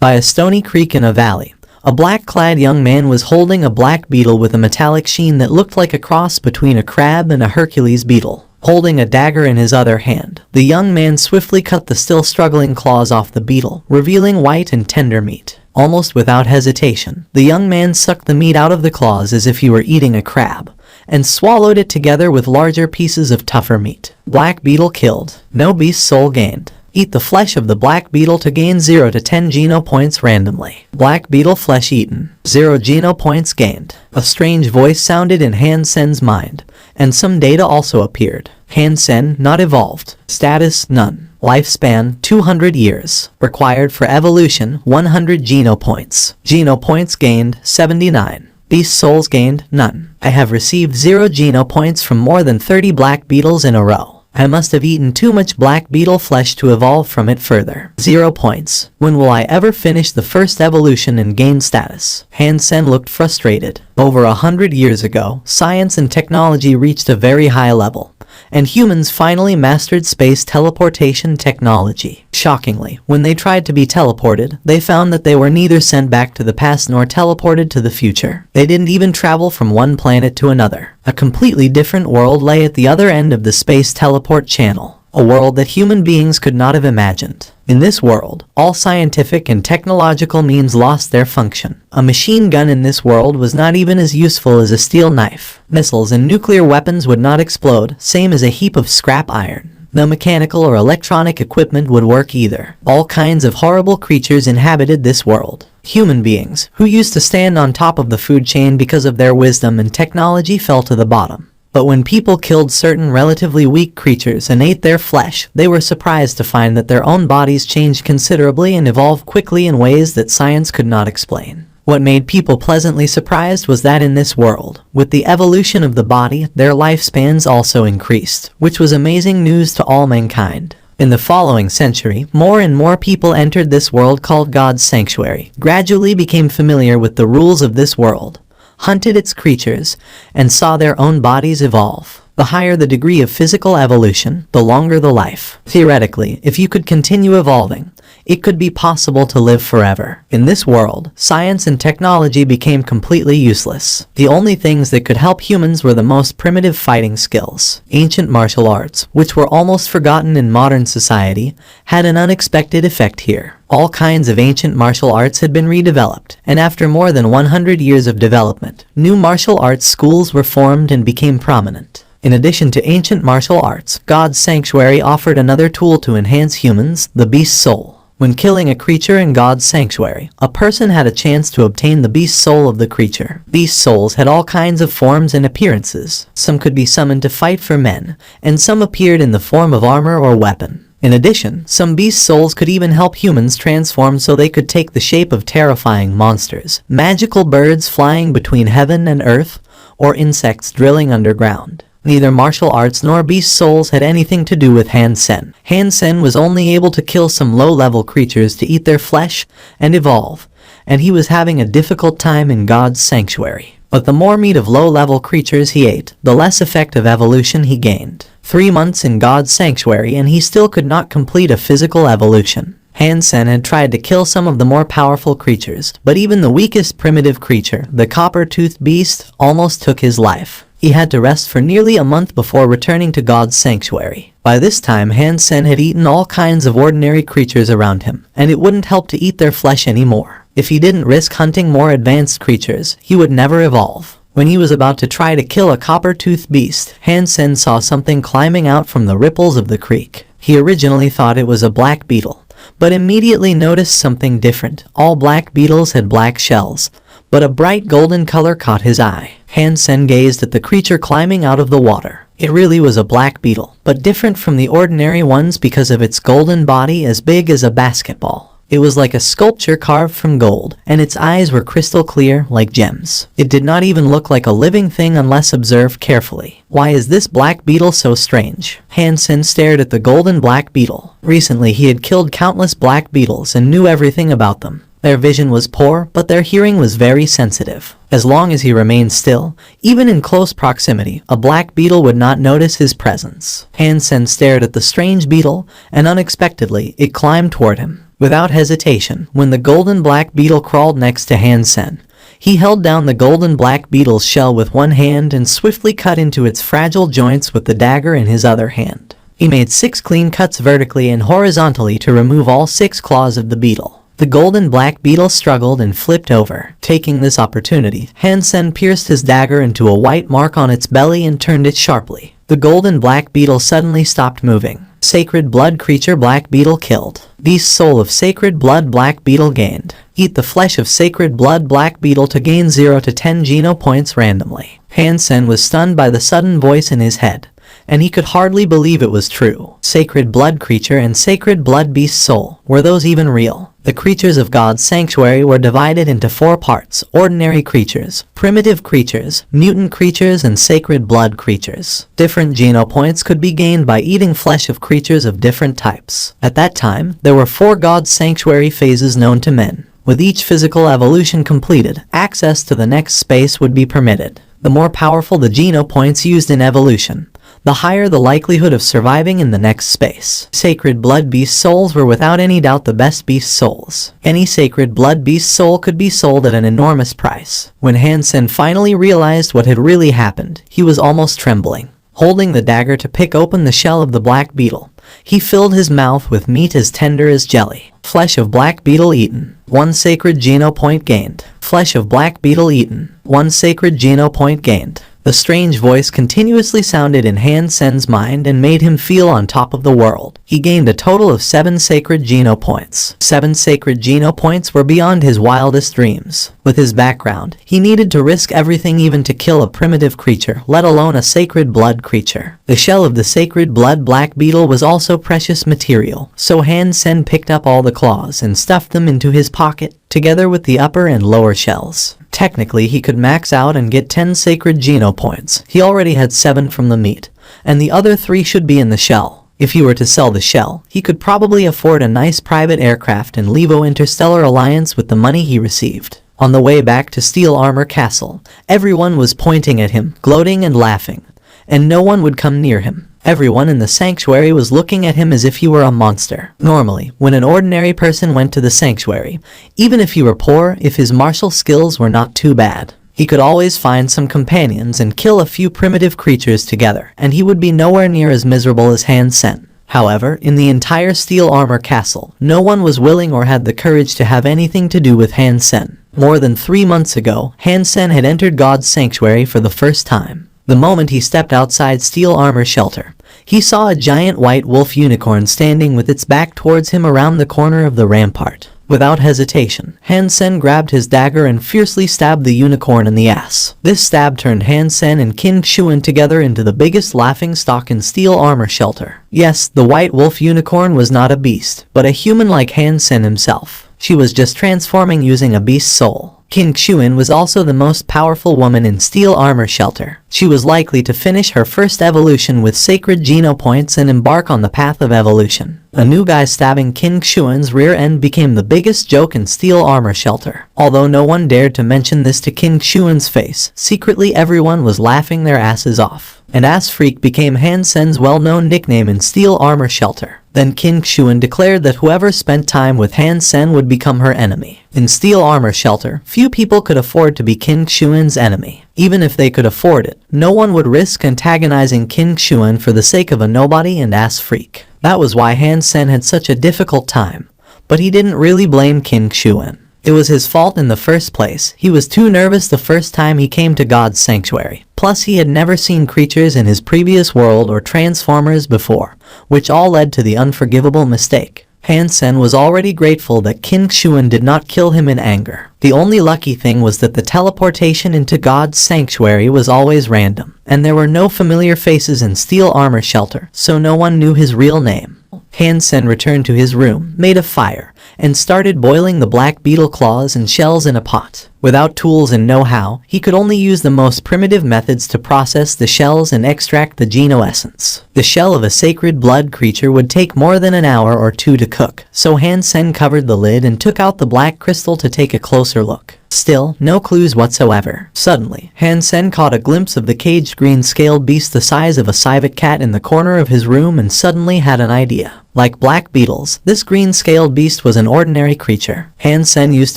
By a stony creek in a valley, a black-clad young man was holding a black beetle with a metallic sheen that looked like a cross between a crab and a Hercules beetle. Holding a dagger in his other hand, the young man swiftly cut the still struggling claws off the beetle, revealing white and tender meat. Almost without hesitation, the young man sucked the meat out of the claws as if he were eating a crab, and swallowed it together with larger pieces of tougher meat. Black beetle killed. No beast soul gained. Eat the flesh of the black beetle to gain 0 to 10 geno points randomly. Black beetle flesh eaten. 0 geno points gained. A strange voice sounded in Han Sen's mind, and some data also appeared. Han Sen not evolved. Status none. Lifespan 200 years. Required for evolution 100 geno points. Geno points gained 79. Beast souls gained none. I have received 0 geno points from more than 30 black beetles in a row. I must have eaten too much black beetle flesh to evolve from it further. 0 points. When will I ever finish the first evolution and gain status? Han Sen looked frustrated. Over 100 years ago, science and technology reached a very high level, and humans finally mastered space teleportation technology. Shockingly, when they tried to be teleported, they found that they were neither sent back to the past nor teleported to the future. They didn't even travel from one planet to another. A completely different world lay at the other end of the space teleport channel, a world that human beings could not have imagined. In this world, all scientific and technological means lost their function. A machine gun in this world was not even as useful as a steel knife. Missiles and nuclear weapons would not explode, same as a heap of scrap iron. No mechanical or electronic equipment would work either. All kinds of horrible creatures inhabited this world. Human beings, who used to stand on top of the food chain because of their wisdom and technology, fell to the bottom. But when people killed certain relatively weak creatures and ate their flesh, they were surprised to find that their own bodies changed considerably and evolved quickly in ways that science could not explain. What made people pleasantly surprised was that in this world, with the evolution of the body, their lifespans also increased, which was amazing news to all mankind. In the following century, more and more people entered this world called God's sanctuary, gradually became familiar with the rules of this world, hunted its creatures, and saw their own bodies evolve. The higher the degree of physical evolution, the longer the life. Theoretically, if you could continue evolving, it could be possible to live forever. In this world, science and technology became completely useless. The only things that could help humans were the most primitive fighting skills. Ancient martial arts, which were almost forgotten in modern society, had an unexpected effect here. All kinds of ancient martial arts had been redeveloped, and after more than 100 years of development, new martial arts schools were formed and became prominent. In addition to ancient martial arts, God's sanctuary offered another tool to enhance humans, the beast soul. When killing a creature in God's sanctuary, a person had a chance to obtain the beast soul of the creature. Beast souls had all kinds of forms and appearances. Some could be summoned to fight for men, and some appeared in the form of armor or weapon. In addition, some beast souls could even help humans transform so they could take the shape of terrifying monsters, magical birds flying between heaven and earth, or insects drilling underground. Neither martial arts nor beast souls had anything to do with Han Sen. Han Sen was only able to kill some low-level creatures to eat their flesh and evolve, and he was having a difficult time in God's sanctuary. But the more meat of low-level creatures he ate, the less effective evolution he gained. 3 months in God's sanctuary and he still could not complete a physical evolution. Han Sen had tried to kill some of the more powerful creatures, but even the weakest primitive creature, the copper-toothed beast, almost took his life. He had to rest for nearly a month before returning to God's sanctuary. By this time, Han Sen had eaten all kinds of ordinary creatures around him, and it wouldn't help to eat their flesh anymore. If he didn't risk hunting more advanced creatures, he would never evolve. When he was about to try to kill a copper-toothed beast, Han Sen saw something climbing out from the ripples of the creek. He originally thought it was a black beetle, but immediately noticed something different. All black beetles had black shells, but a bright golden color caught his eye. Han Sen gazed at the creature climbing out of the water. It really was a black beetle, but different from the ordinary ones because of its golden body as big as a basketball. It was like a sculpture carved from gold, and its eyes were crystal clear like gems. It did not even look like a living thing unless observed carefully. Why is this black beetle so strange? Han Sen stared at the golden black beetle. Recently he had killed countless black beetles and knew everything about them. Their vision was poor, but their hearing was very sensitive. As long as he remained still, even in close proximity, a black beetle would not notice his presence. Han Sen stared at the strange beetle, and unexpectedly, it climbed toward him. Without hesitation, when the golden black beetle crawled next to Han Sen, he held down the golden black beetle's shell with one hand and swiftly cut into its fragile joints with the dagger in his other hand. He made 6 clean cuts vertically and horizontally to remove all 6 claws of the beetle. The golden black beetle struggled and flipped over. Taking this opportunity, Han Sen pierced his dagger into a white mark on its belly and turned it sharply. The golden black beetle suddenly stopped moving. Sacred blood creature black beetle killed. Beast soul of sacred blood black beetle gained. Eat the flesh of sacred blood black beetle to gain 0 to 10 geno points randomly. Han Sen was stunned by the sudden voice in his head, and he could hardly believe it was true. Sacred blood creature and sacred blood beast soul, were those even real? The creatures of God's sanctuary were divided into 4 parts: ordinary creatures, primitive creatures, mutant creatures, and sacred blood creatures. Different geno points could be gained by eating flesh of creatures of different types. At that time, there were 4 God's sanctuary phases known to men. With each physical evolution completed, access to the next space would be permitted. The more powerful the geno points used in evolution, the higher the likelihood of surviving in the next space. Sacred blood beast souls were without any doubt the best beast souls. Any sacred blood beast soul could be sold at an enormous price. When Han Sen finally realized what had really happened, he was almost trembling. Holding the dagger to pick open the shell of the black beetle, he filled his mouth with meat as tender as jelly. Flesh of black beetle eaten. 1 sacred geno point gained. Flesh of black beetle eaten. 1 sacred geno point gained. The strange voice continuously sounded in Han Sen's mind and made him feel on top of the world. He gained a total of 7 sacred geno points. 7 sacred geno points were beyond his wildest dreams. With his background, he needed to risk everything even to kill a primitive creature, let alone a sacred blood creature. The shell of the sacred blood black beetle was also precious material, so Han Sen picked up all the claws and stuffed them into his pocket, together with the upper and lower shells. Technically, he could max out and get 10 sacred geno points. He already had 7 from the meat, and the other 3 should be in the shell. If he were to sell the shell, he could probably afford a nice private aircraft and leave Interstellar Alliance with the money he received. On the way back to Steel Armor Castle, everyone was pointing at him, gloating and laughing, and no one would come near him. Everyone in the sanctuary was looking at him as if he were a monster. Normally, when an ordinary person went to the sanctuary, even if he were poor, if his martial skills were not too bad, he could always find some companions and kill a few primitive creatures together, and he would be nowhere near as miserable as Han Sen. However, in the entire Steel Armor Castle, no one was willing or had the courage to have anything to do with Han Sen. More than 3 months ago, Han Sen had entered God's sanctuary for the first time. The moment he stepped outside Steel Armor Shelter, he saw a giant white wolf unicorn standing with its back towards him around the corner of the rampart. Without hesitation, Han Sen grabbed his dagger and fiercely stabbed the unicorn in the ass. This stab turned Han Sen and Qin Shuan together into the biggest laughingstock in Steel Armor Shelter. Yes, the white wolf unicorn was not a beast, but a human like Han Sen himself. She was just transforming using a beast soul. Qin Shuan was also the most powerful woman in Steel Armor Shelter. She was likely to finish her first evolution with sacred geno points and embark on the path of evolution. A new guy stabbing Qin Shuan's rear end became the biggest joke in Steel Armor Shelter. Although no one dared to mention this to Qin Shuan's face, secretly everyone was laughing their asses off. And Ass Freak became Han Sen's well-known nickname in Steel Armor Shelter. Then Qin Shuan declared that whoever spent time with Han Sen would become her enemy. In Steel Armor Shelter, few people could afford to be Qin Shuan's enemy. Even if they could afford it, no one would risk antagonizing Qin Shuan for the sake of a nobody and Ass Freak. That was why Han Sen had such a difficult time, but he didn't really blame Qin Shuan. It was his fault in the first place. He was too nervous the first time he came to God's sanctuary. Plus, he had never seen creatures in his previous world or transformers before, which all led to the unforgivable mistake. Han Sen was already grateful that Qin Shuan did not kill him in anger. The only lucky thing was that the teleportation into God's sanctuary was always random, and there were no familiar faces in Steel Armor Shelter, so no one knew his real name. Han Sen returned to his room, made a fire, and started boiling the black beetle claws and shells in a pot. Without tools and know-how, he could only use the most primitive methods to process the shells and extract the geno essence. The shell of a sacred blood creature would take more than an hour or two to cook, so Han Sen covered the lid and took out the black crystal to take a closer look. Still, no clues whatsoever. Suddenly, Han Sen caught a glimpse of the caged green-scaled beast the size of a civet cat in the corner of his room and suddenly had an idea. Like black beetles, this green-scaled beast was an ordinary creature. Han Sen used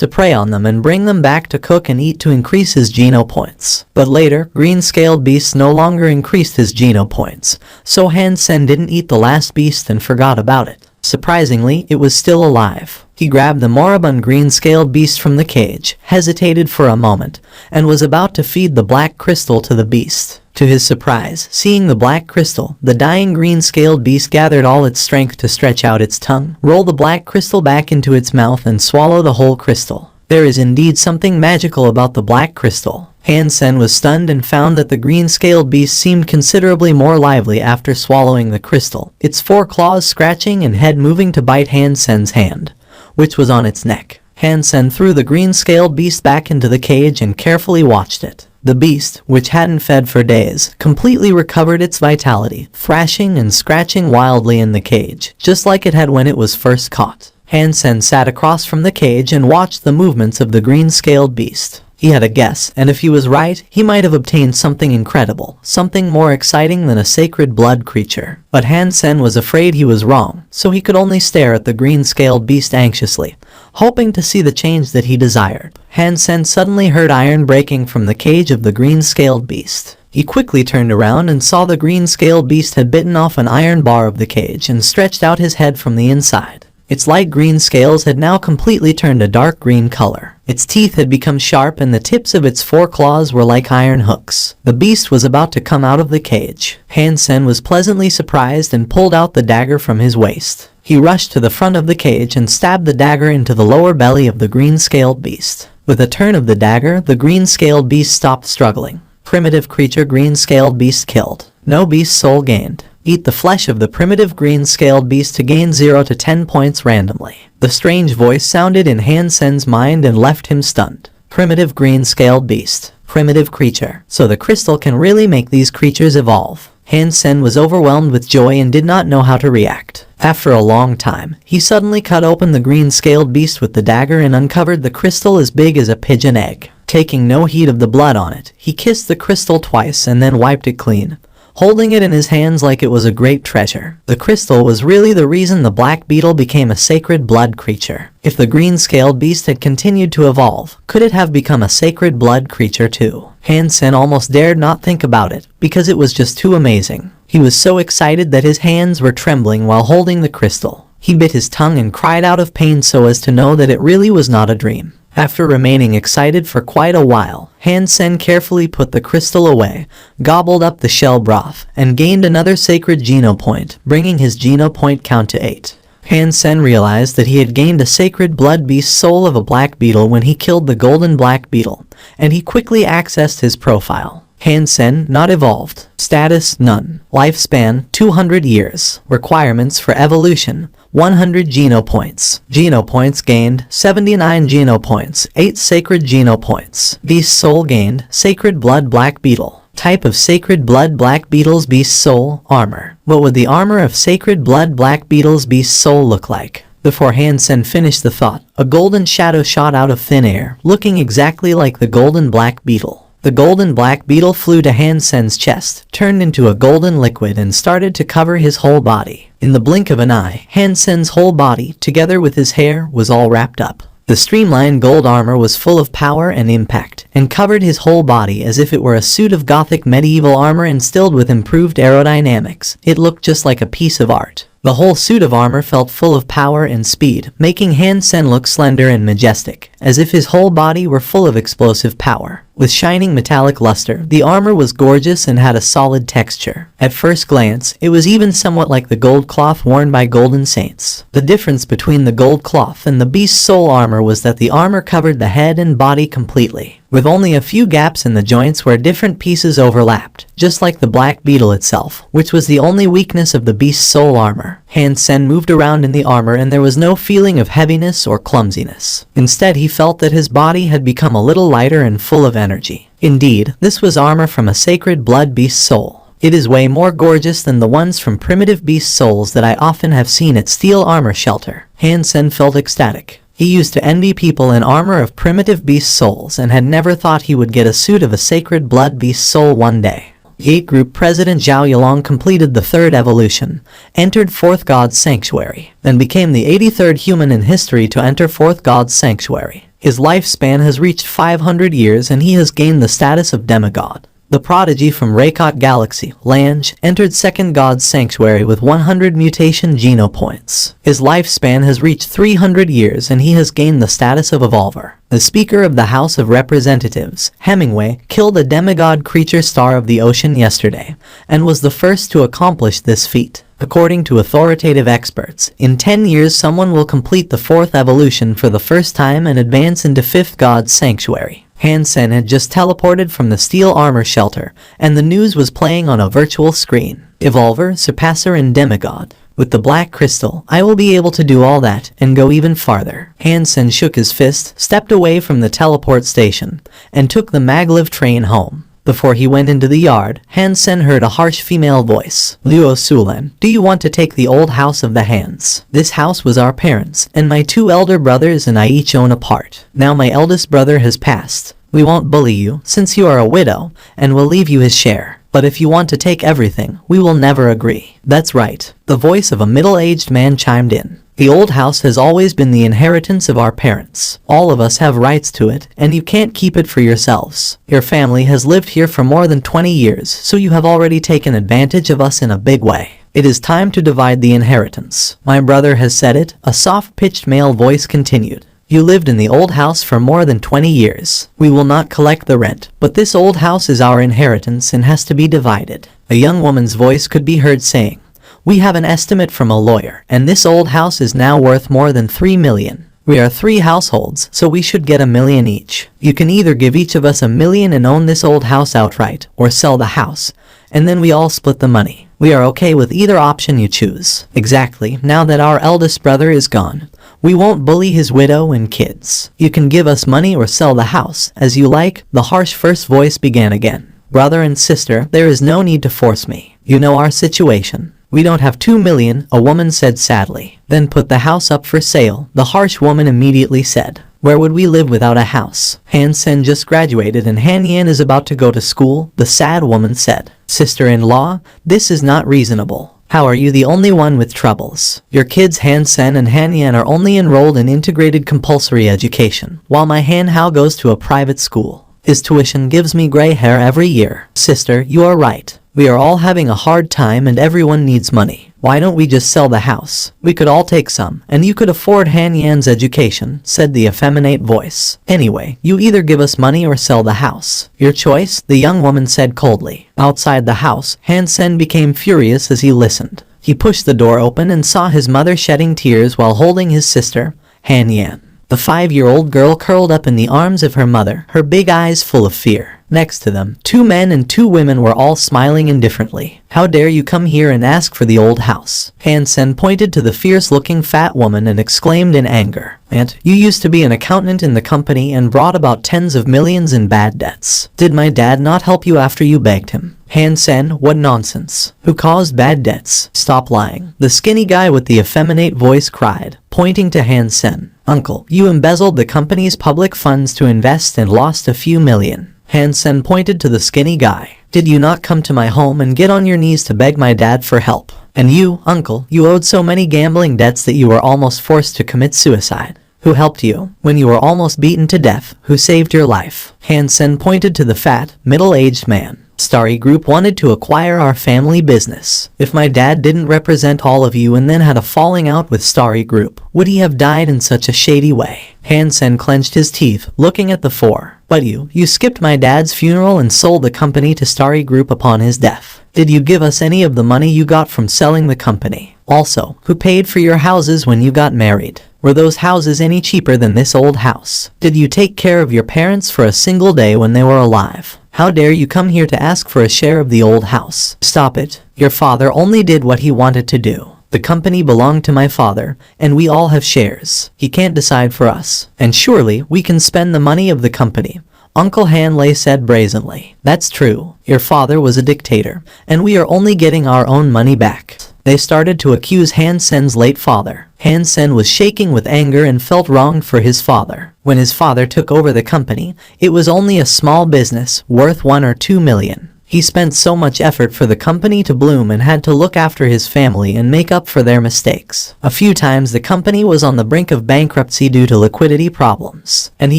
to prey on them and bring them back to cook and eat to increase his geno points. But later, green-scaled beasts no longer increased his geno points, so Han Sen didn't eat the last beast and forgot about it. Surprisingly, it was still alive. He grabbed the moribund green-scaled beast from the cage, hesitated for a moment, and was about to feed the black crystal to the beast. To his surprise, seeing the black crystal, the dying green-scaled beast gathered all its strength to stretch out its tongue, roll the black crystal back into its mouth and swallow the whole crystal. There is indeed something magical about the black crystal. Han Sen was stunned and found that the green-scaled beast seemed considerably more lively after swallowing the crystal, its 4 claws scratching and head moving to bite Han Sen's hand, which was on its neck. Han Sen threw the green-scaled beast back into the cage and carefully watched it. The beast, which hadn't fed for days, completely recovered its vitality, thrashing and scratching wildly in the cage, just like it had when it was first caught. Han Sen sat across from the cage and watched the movements of the green-scaled beast. He had a guess, and if he was right, he might have obtained something incredible, something more exciting than a sacred blood creature. But Han Sen was afraid he was wrong, so he could only stare at the green-scaled beast anxiously, hoping to see the change that he desired. Han Sen suddenly heard iron breaking from the cage of the green-scaled beast. He quickly turned around and saw the green-scaled beast had bitten off an iron bar of the cage and stretched out his head from the inside. Its light green scales had now completely turned a dark green color. Its teeth had become sharp and the tips of its 4 claws were like iron hooks. The beast was about to come out of the cage. Han Sen was pleasantly surprised and pulled out the dagger from his waist. He rushed to the front of the cage and stabbed the dagger into the lower belly of the green-scaled beast. With a turn of the dagger, the green-scaled beast stopped struggling. Primitive creature green-scaled beast killed. No beast soul gained. Eat the flesh of the primitive green-scaled beast to gain 0 to 10 points randomly. The strange voice sounded in Han Sen's mind and left him stunned. Primitive green-scaled beast. Primitive creature. So the crystal can really make these creatures evolve. Han Sen was overwhelmed with joy and did not know how to react. After a long time, he suddenly cut open the green-scaled beast with the dagger and uncovered the crystal as big as a pigeon egg. Taking no heed of the blood on it, he kissed the crystal twice and then wiped it clean, holding it in his hands like it was a great treasure. The crystal was really the reason the black beetle became a sacred blood creature. If the green-scaled beast had continued to evolve, could it have become a sacred blood creature too? Han Sen almost dared not think about it, because it was just too amazing. He was so excited that his hands were trembling while holding the crystal. He bit his tongue and cried out of pain so as to know that it really was not a dream. After remaining excited for quite a while, Han Sen carefully put the crystal away, gobbled up the shell broth, and gained another sacred geno point, bringing his geno point count to 8. Han Sen realized that he had gained a sacred blood beast soul of a black beetle when he killed the golden black beetle, and he quickly accessed his profile. Han Sen, not evolved. Status, none. Lifespan, 200 years. Requirements for evolution, 100 geno points. Geno points gained, 79 geno points, 8 sacred geno points. Beast soul gained, sacred blood black beetle. Type of sacred blood black beetle's beast soul, armor. What would the armor of sacred blood black beetle's beast soul look like? Before Han Sen finished the thought, a golden shadow shot out of thin air, looking exactly like the golden black beetle. The golden black beetle flew to Han Sen's chest, turned into a golden liquid and started to cover his whole body. In the blink of an eye, Han Sen's whole body, together with his hair, was all wrapped up. The streamlined gold armor was full of power and impact, and covered his whole body as if it were a suit of gothic medieval armor instilled with improved aerodynamics. It looked just like a piece of art. The whole suit of armor felt full of power and speed, making Han Sen look slender and majestic, as if his whole body were full of explosive power. With shining metallic luster, the armor was gorgeous and had a solid texture. At first glance, it was even somewhat like the gold cloth worn by golden saints. The difference between the gold cloth and the beast's soul armor was that the armor covered the head and body completely, with only a few gaps in the joints where different pieces overlapped, just like the black beetle itself, which was the only weakness of the beast's soul armor. Han Sen moved around in the armor and there was no feeling of heaviness or clumsiness. Instead, he felt that his body had become a little lighter and full of energy. Indeed, this was armor from a sacred blood beast soul. It is way more gorgeous than the ones from primitive beast souls that I often have seen at Steel Armor Shelter. Han Sen felt ecstatic. He used to envy people in armor of primitive beast souls and had never thought he would get a suit of a sacred blood beast soul one day. Gate Group President Zhao Yilong completed the third evolution, entered Fourth God's Sanctuary, and became the 83rd human in history to enter Fourth God's Sanctuary. His lifespan has reached 500 years and he has gained the status of demigod. The prodigy from Raykot Galaxy, Lange, entered Second God's Sanctuary with 100 mutation geno points. His lifespan has reached 300 years and he has gained the status of Evolver. The Speaker of the House of Representatives, Hemingway, killed a demigod creature star of the ocean yesterday, and was the first to accomplish this feat. According to authoritative experts, in 10 years someone will complete the fourth evolution for the first time and advance into Fifth God's Sanctuary. Han Sen had just teleported from the Steel Armor Shelter, and the news was playing on a virtual screen. Evolver, Surpasser and Demigod. With the Black Crystal, I will be able to do all that, and go even farther. Han Sen shook his fist, stepped away from the teleport station, and took the maglev train home. Before he went into the yard, Han Sen heard a harsh female voice. Luo Sulan, do you want to take the old house of the Hans? This house was our parents, and my two elder brothers and I each own a part. Now my eldest brother has passed. We won't bully you, since you are a widow, and will leave you his share. But if you want to take everything, we will never agree. That's right. The voice of a middle-aged man chimed in. The old house has always been the inheritance of our parents. All of us have rights to it, and you can't keep it for yourselves. Your family has lived here for more than 20 years, so you have already taken advantage of us in a big way. It is time to divide the inheritance. My brother has said it, a soft-pitched male voice continued. You lived in the old house for more than 20 years. We will not collect the rent, but this old house is our inheritance and has to be divided. A young woman's voice could be heard saying, we have an estimate from a lawyer, and this old house is now worth more than 3 million. We are 3 households, so we should get $1 million each. You can either give each of us $1 million and own this old house outright, or sell the house, and then we all split the money. We are okay with either option you choose. Exactly, now that our eldest brother is gone, we won't bully his widow and kids. You can give us money or sell the house, as you like, the harsh first voice began again. Brother and sister, there is no need to force me. You know our situation. We don't have 2 million, a woman said sadly. Then put the house up for sale, the harsh woman immediately said. Where would we live without a house? Han Sen just graduated and Han Yan is about to go to school, the sad woman said. Sister-in-law, this is not reasonable. How are you the only one with troubles? Your kids Han Sen and Han Yan are only enrolled in integrated compulsory education, while my Han Hao goes to a private school. His tuition gives me gray hair every year. Sister, you are right. We are all having a hard time and everyone needs money. Why don't we just sell the house? We could all take some, and you could afford Han Yan's education, said the effeminate voice. Anyway, you either give us money or sell the house. Your choice, the young woman said coldly. Outside the house, Han Sen became furious as he listened. He pushed the door open and saw his mother shedding tears while holding his sister, Han Yan. The 5-year-old girl curled up in the arms of her mother, her big eyes full of fear. Next to them, 2 men and 2 women were all smiling indifferently. How dare you come here and ask for the old house? Han Sen pointed to the fierce-looking fat woman and exclaimed in anger. Aunt, you used to be an accountant in the company and brought about tens of millions in bad debts. Did my dad not help you after you begged him? Han Sen, what nonsense. Who caused bad debts? Stop lying. The skinny guy with the effeminate voice cried, pointing to Han Sen. Uncle, you embezzled the company's public funds to invest and lost a few million. Han Sen pointed to the skinny guy. Did you not come to my home and get on your knees to beg my dad for help? And you, uncle, you owed so many gambling debts that you were almost forced to commit suicide. Who helped you? When you were almost beaten to death, who saved your life? Han Sen pointed to the fat, middle-aged man. Starry Group wanted to acquire our family business. If my dad didn't represent all of you and then had a falling out with Starry Group, would he have died in such a shady way? Han Sen clenched his teeth, looking at the 4. But you skipped my dad's funeral and sold the company to Starry Group upon his death. Did you give us any of the money you got from selling the company? Also, who paid for your houses when you got married? Were those houses any cheaper than this old house? Did you take care of your parents for a single day when they were alive? How dare you come here to ask for a share of the old house? Stop it. Your father only did what he wanted to do. The company belonged to my father, and we all have shares. He can't decide for us. And surely we can spend the money of the company. Uncle Hanley said brazenly. That's true. Your father was a dictator, and we are only getting our own money back. They started to accuse Han Sen's late father. Han Sen was shaking with anger and felt wronged for his father. When his father took over the company, it was only a small business, worth 1 or 2 million. He spent so much effort for the company to bloom and had to look after his family and make up for their mistakes. A few times the company was on the brink of bankruptcy due to liquidity problems, and he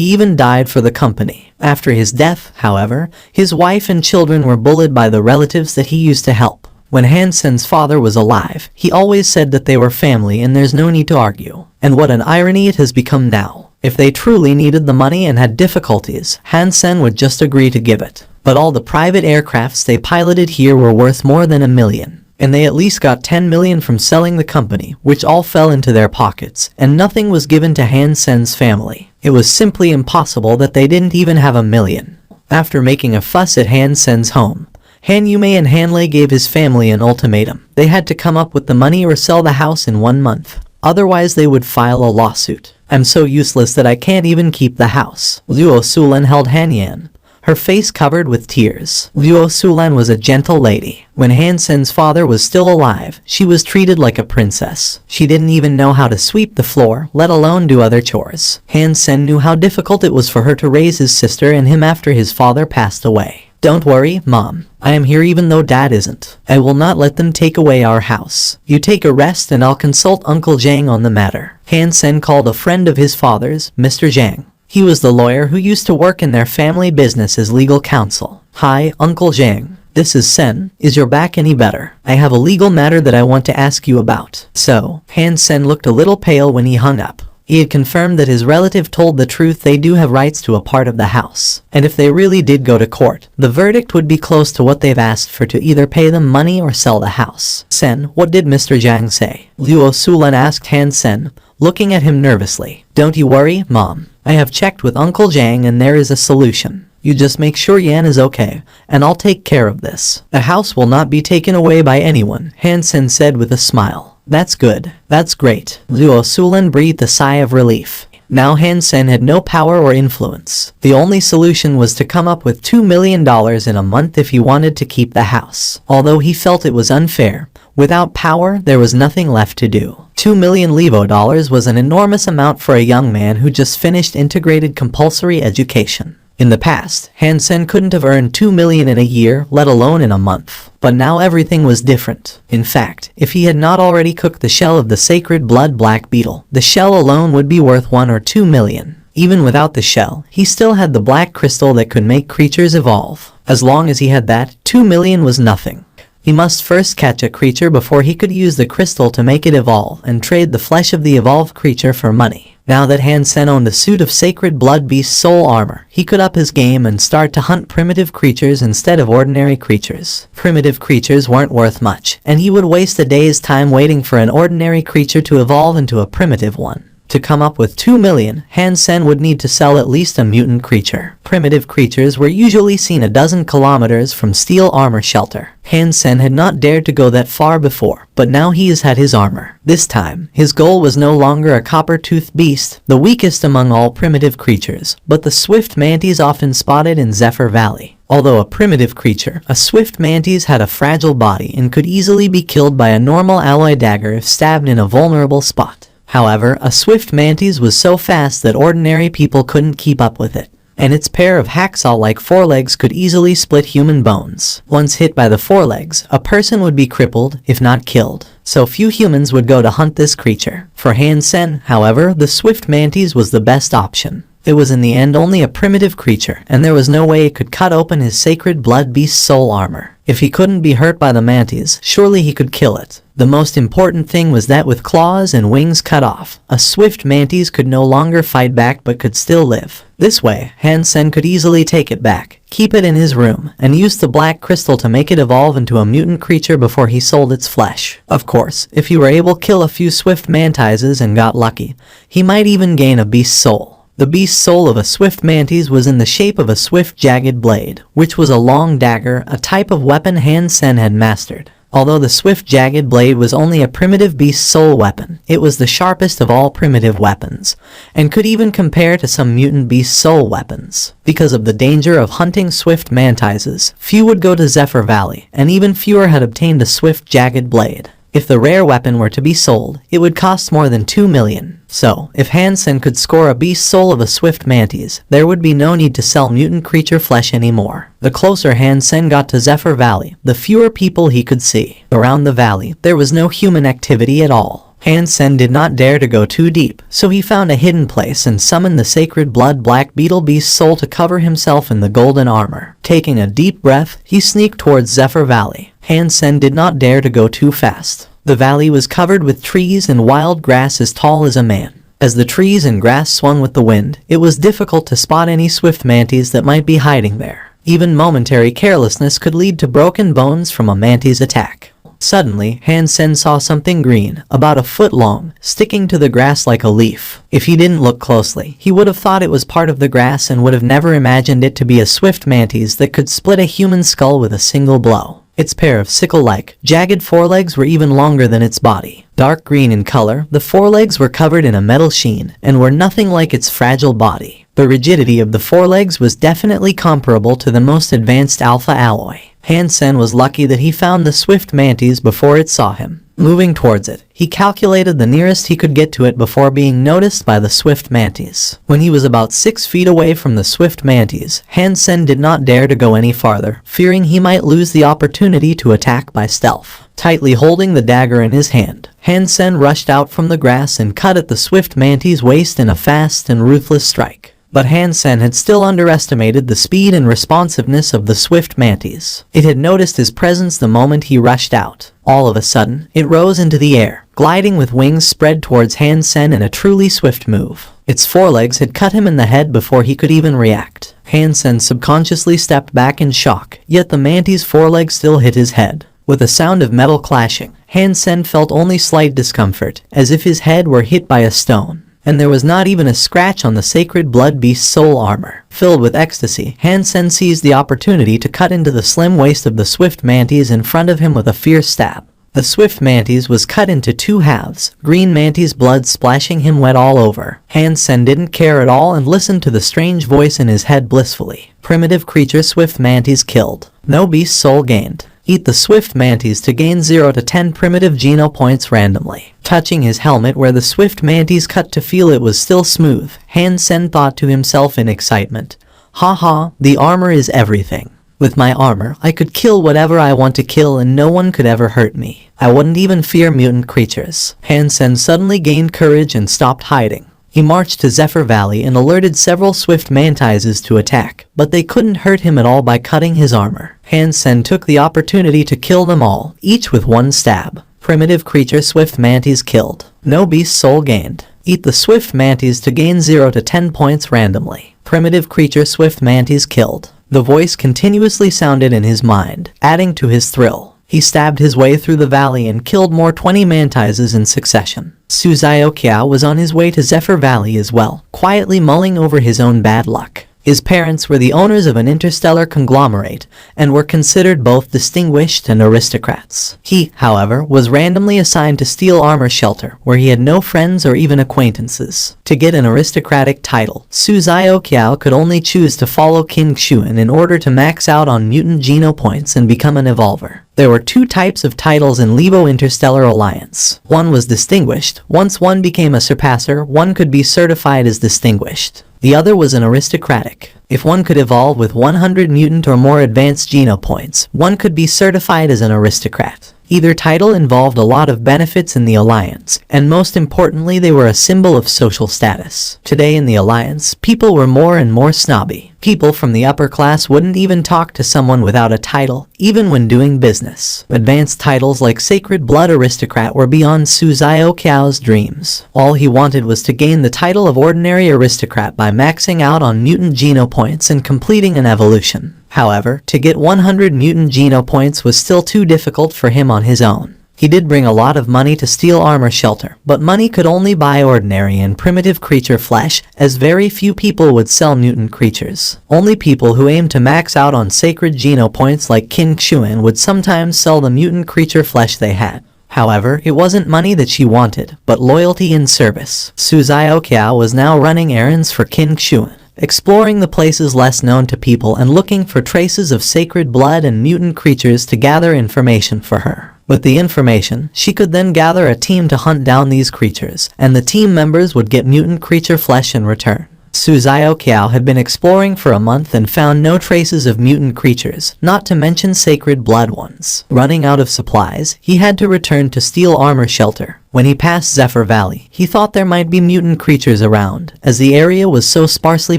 even died for the company. After his death, however, his wife and children were bullied by the relatives that he used to help. When Han Sen's father was alive, he always said that they were family and there's no need to argue. And what an irony it has become now. If they truly needed the money and had difficulties, Han Sen would just agree to give it. But all the private aircrafts they piloted here were worth more than $1 million. And they at least got $10 million from selling the company, which all fell into their pockets, and nothing was given to Han Sen's family. It was simply impossible that they didn't even have $1 million. After making a fuss at Han Sen's home, Han Yume and Hanlei gave his family an ultimatum. They had to come up with the money or sell the house in 1 month. Otherwise they would file a lawsuit. I'm so useless that I can't even keep the house. Luo Sulan held Han Yan, her face covered with tears. Luo Sulan was a gentle lady. When Han Sen's father was still alive, she was treated like a princess. She didn't even know how to sweep the floor, let alone do other chores. Han Sen knew how difficult it was for her to raise his sister and him after his father passed away. Don't worry, Mom. I am here even though Dad isn't. I will not let them take away our house. You take a rest and I'll consult Uncle Zhang on the matter. Han Sen called a friend of his father's, Mr. Zhang. He was the lawyer who used to work in their family business as legal counsel. Hi, Uncle Zhang. This is Sen. Is your back any better? I have a legal matter that I want to ask you about. So, Han Sen looked a little pale when he hung up. He had confirmed that his relative told the truth. They do have rights to a part of the house. And if they really did go to court, the verdict would be close to what they've asked for, to either pay them money or sell the house. Sen, what did Mr. Zhang say? Luo Sulan asked Han Sen, looking at him nervously. Don't you worry, Mom. I have checked with Uncle Zhang and there is a solution. You just make sure Yan is okay, and I'll take care of this. The house will not be taken away by anyone, Han Sen said with a smile. That's good. That's great. Luo Sulan breathed a sigh of relief. Now Han Sen had no power or influence. The only solution was to come up with $2 million in a month if he wanted to keep the house. Although he felt it was unfair, without power there was nothing left to do. 2 million Levo dollars was an enormous amount for a young man who just finished integrated compulsory education. In the past, Han Sen couldn't have earned 2 million in a year, let alone in a month. But now everything was different. In fact, if he had not already cooked the shell of the sacred blood black beetle, the shell alone would be worth 1 or 2 million. Even without the shell, he still had the black crystal that could make creatures evolve. As long as he had that, 2 million was nothing. He must first catch a creature before he could use the crystal to make it evolve and trade the flesh of the evolved creature for money. Now that Han Sen owned a suit of sacred blood beast soul armor, he could up his game and start to hunt primitive creatures instead of ordinary creatures. Primitive creatures weren't worth much, and he would waste a day's time waiting for an ordinary creature to evolve into a primitive one. To come up with 2 million, Han Sen would need to sell at least a mutant creature. Primitive creatures were usually seen a dozen kilometers from steel armor shelter. Han Sen had not dared to go that far before, but now he has had his armor. This time, his goal was no longer a copper-toothed beast, the weakest among all primitive creatures, but the swift mantis often spotted in Zephyr Valley. Although a primitive creature, a swift mantis had a fragile body and could easily be killed by a normal alloy dagger if stabbed in a vulnerable spot. However, a swift mantis was so fast that ordinary people couldn't keep up with it, and its pair of hacksaw-like forelegs could easily split human bones. Once hit by the forelegs, a person would be crippled, if not killed. So few humans would go to hunt this creature. For Han Sen, however, the swift mantis was the best option. It was in the end only a primitive creature, and there was no way it could cut open his sacred blood beast soul armor. If he couldn't be hurt by the mantis, surely he could kill it. The most important thing was that with claws and wings cut off, a swift mantis could no longer fight back but could still live. This way, Han Sen could easily take it back, keep it in his room, and use the black crystal to make it evolve into a mutant creature before he sold its flesh. Of course, if he were able to kill a few swift mantises and got lucky, he might even gain a beast soul. The beast soul of a swift mantis was in the shape of a swift jagged blade, which was a long dagger, a type of weapon Han Sen had mastered. Although the swift jagged blade was only a primitive beast soul weapon, it was the sharpest of all primitive weapons, and could even compare to some mutant beast soul weapons. Because of the danger of hunting swift mantises, few would go to Zephyr Valley, and even fewer had obtained a swift jagged blade. If the rare weapon were to be sold, it would cost more than 2 million. So, if Hansen could score a beast soul of a swift mantis, there would be no need to sell mutant creature flesh anymore. The closer Hansen got to Zephyr Valley, the fewer people he could see. Around the valley, there was no human activity at all. Hansen did not dare to go too deep, so he found a hidden place and summoned the sacred blood black beetle beast soul to cover himself in the golden armor. Taking a deep breath, he sneaked towards Zephyr Valley. Hansen did not dare to go too fast. The valley was covered with trees and wild grass as tall as a man. As the trees and grass swung with the wind, it was difficult to spot any swift mantis that might be hiding there. Even momentary carelessness could lead to broken bones from a mantis attack. Suddenly, Hansen saw something green, about a foot long, sticking to the grass like a leaf. If he didn't look closely, he would have thought it was part of the grass and would have never imagined it to be a swift mantis that could split a human skull with a single blow. Its pair of sickle-like, jagged forelegs were even longer than its body. Dark green in color, the forelegs were covered in a metal sheen, and were nothing like its fragile body. The rigidity of the forelegs was definitely comparable to the most advanced alpha alloy. Hansen was lucky that he found the swift mantis before it saw him. Moving towards it, he calculated the nearest he could get to it before being noticed by the swift mantis. When he was about 6 feet away from the swift mantis, Hansen did not dare to go any farther, fearing he might lose the opportunity to attack by stealth. Tightly holding the dagger in his hand, Hansen rushed out from the grass and cut at the swift mantis' waist in a fast and ruthless strike. But Hansen had still underestimated the speed and responsiveness of the swift mantis. It had noticed his presence the moment he rushed out. All of a sudden, it rose into the air, gliding with wings spread towards Hansen in a truly swift move. Its forelegs had cut him in the head before he could even react. Hansen subconsciously stepped back in shock, yet the mantis' forelegs still hit his head. With a sound of metal clashing, Hansen felt only slight discomfort, as if his head were hit by a stone. And there was not even a scratch on the sacred blood beast soul armor. Filled with ecstasy, Hansen seized the opportunity to cut into the slim waist of the swift mantis in front of him with a fierce stab. The swift mantis was cut into 2 halves, green mantis blood splashing him wet all over. Hansen didn't care at all and listened to the strange voice in his head blissfully. Primitive creature swift mantis killed. No beast soul gained. Eat the swift mantis to gain 0 to 10 primitive geno points randomly. Touching his helmet where the swift mantis cut to feel it was still smooth, Hansen thought to himself in excitement, "Haha, the armor is everything. With my armor, I could kill whatever I want to kill and no one could ever hurt me. I wouldn't even fear mutant creatures." Hansen suddenly gained courage and stopped hiding. He marched to Zephyr Valley and alerted several swift mantises to attack, but they couldn't hurt him at all by cutting his armor. Hansen took the opportunity to kill them all, each with 1 stab. Primitive creature swift mantis killed. No beast soul gained. Eat the swift mantis to gain 0 to 10 points randomly. Primitive creature swift mantis killed. The voice continuously sounded in his mind, adding to his thrill. He stabbed his way through the valley and killed more 20 mantises in succession. Suzaokia was on his way to Zephyr Valley as well, quietly mulling over his own bad luck. His parents were the owners of an interstellar conglomerate, and were considered both distinguished and aristocrats. He, however, was randomly assigned to Steel Armor Shelter, where he had no friends or even acquaintances. To get an aristocratic title, Suzaokia could only choose to follow King Xuan in order to max out on mutant geno points and become an evolver. There were 2 types of titles in Levo Interstellar Alliance. One was distinguished. Once one became a surpasser, one could be certified as distinguished. The other was an aristocratic. If one could evolve with 100 mutant or more advanced geno points, one could be certified as an aristocrat. Either title involved a lot of benefits in the Alliance, and most importantly they were a symbol of social status. Today in the Alliance, people were more and more snobby. People from the upper class wouldn't even talk to someone without a title, even when doing business. Advanced titles like Sacred Blood Aristocrat were beyond Suzaokiao's dreams. All he wanted was to gain the title of Ordinary Aristocrat by maxing out on mutant geno points and completing an evolution. However, to get 100 mutant geno points was still too difficult for him on his own. He did bring a lot of money to Steel Armor Shelter, but money could only buy ordinary and primitive creature flesh, as very few people would sell mutant creatures. Only people who aimed to max out on sacred geno points like King Xuan would sometimes sell the mutant creature flesh they had. However, it wasn't money that she wanted, but loyalty and service. Su Xiaoqiao was now running errands for King Xuan, exploring the places less known to people and looking for traces of sacred blood and mutant creatures to gather information for her. With the information, she could then gather a team to hunt down these creatures, and the team members would get mutant creature flesh in return. Su Xiaoqiao had been exploring for a month and found no traces of mutant creatures, not to mention sacred blood ones. Running out of supplies, he had to return to Steel Armor Shelter. When he passed Zephyr Valley, he thought there might be mutant creatures around, as the area was so sparsely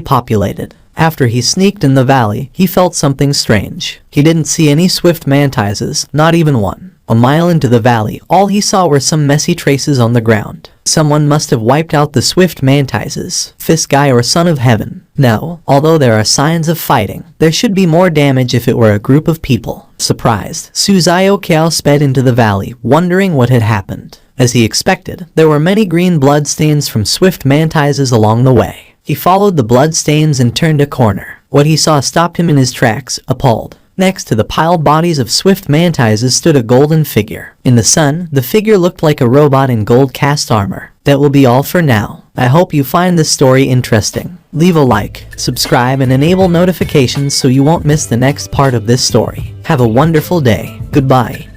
populated. After he sneaked in the valley, he felt something strange. He didn't see any swift mantises, not even one. A mile into the valley, all he saw were some messy traces on the ground. Someone must have wiped out the swift mantises, Fiskai or Son of Heaven. No, although there are signs of fighting, there should be more damage if it were a group of people. Surprised, Su Xiaoqiao sped into the valley, wondering what had happened. As he expected, there were many green bloodstains from swift mantises along the way. He followed the bloodstains and turned a corner. What he saw stopped him in his tracks, appalled. Next to the piled bodies of swift mantises stood a golden figure. In the sun, the figure looked like a robot in gold cast armor. That will be all for now. I hope you find this story interesting. Leave a like, subscribe, and enable notifications so you won't miss the next part of this story. Have a wonderful day. Goodbye.